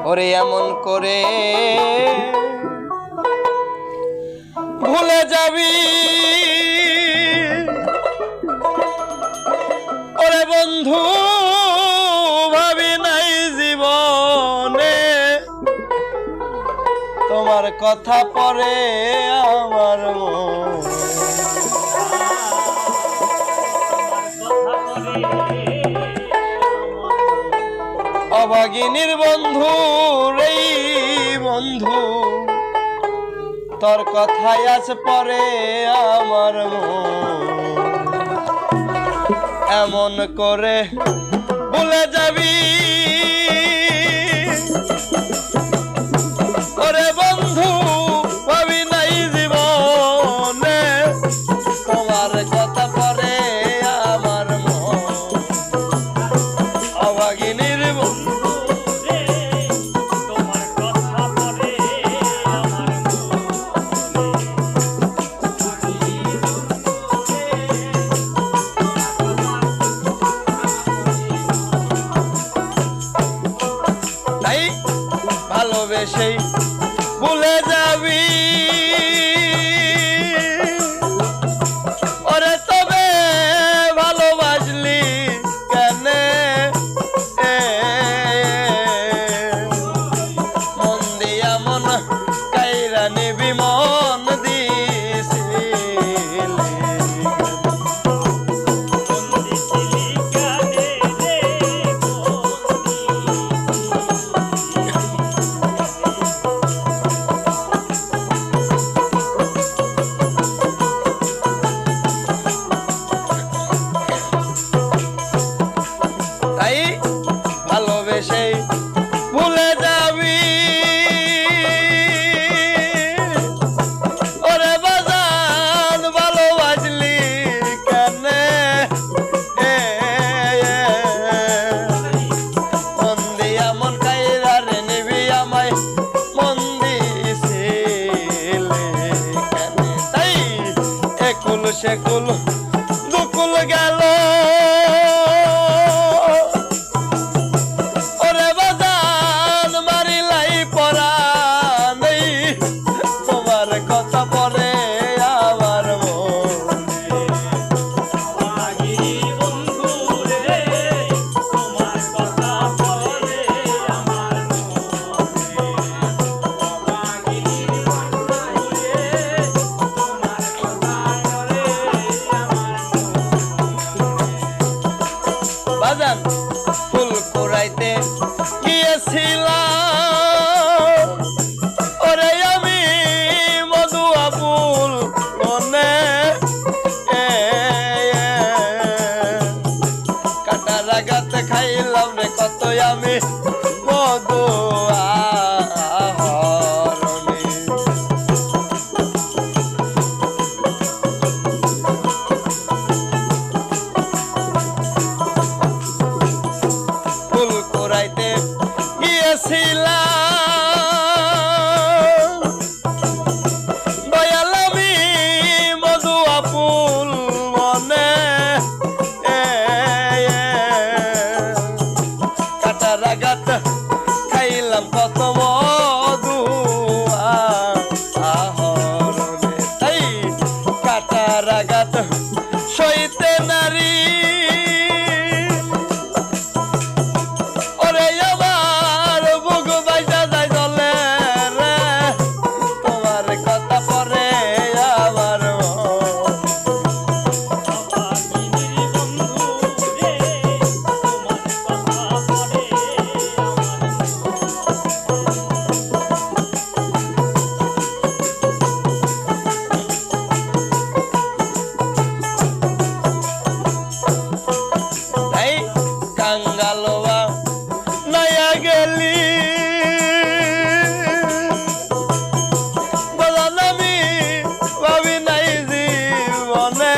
ওরে এমন করে ভুলে যাবি ওরে বন্ধু ভাবি নাই জীবনে তোমার কথা পরে আমার অভাগিনীর বন্ধু রে বন্ধু তোর কথাই আছে পরে আমার এমন করে ভুলে যাবি ওরে বন্ধু ভাবি নাই জীবনে তোমার কথা পরে আমার অভাগিনীর বন্ধু ভালোবেসে ভুলে যাবি ওরে তবে ভালোবাসলি কেন মন দিয়া মন কাইরা নিবি মন দিছিলি ভালোবেসে ভুলে যাবি ওরে বাজান ভালোবাসলি কেন মন দিয়া মন কাইরা রে নিবি আমায় মন দিছিলি কেন তাই একুল সেকুল দুকুল গেল কথা পরে আমার বাজান ফুল কুড়াইতে গিয়েছিলাম ওরে আমি মধুয়া ফুল মনে কাটার আঘাতে খাইলাম রে কত আমি মধুয়া ফুল কুড়াইতে গিয়েছিলাম দয়াল আমি মধুয়া ফুল মনে কাটার আঘাত খাইলাম কত মধুয়া আহরণে তাই কাটার আঘাত সইতে নারী কাঙ্গালবা নয়া গেলি বলান আমি ভাবি নাই জীবনে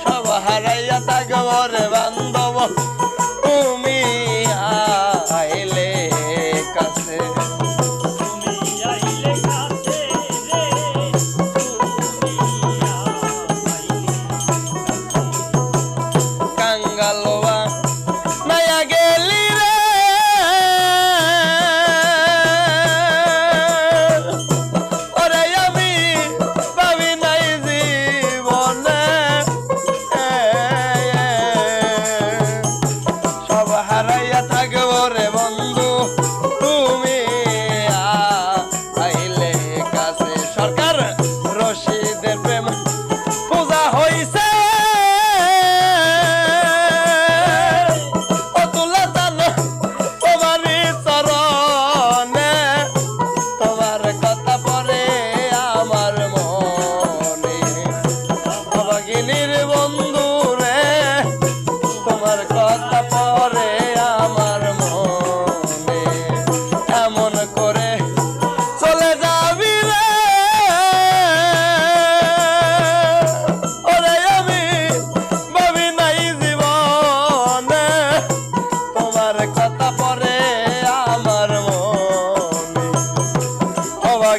সব হারাইয়া থাকবরে বান্ধব তুমি আইলে কাছে কাঙ্গালবা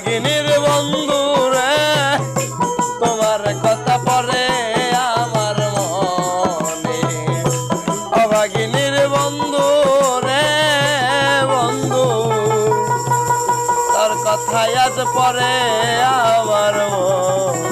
অভাগিনীর বন্ধু রে তোমার কথা পড়ে আমার মনে অভাগিনীর বন্ধু রে বন্ধু তোর কথাই আজ পড়ে আমার মনে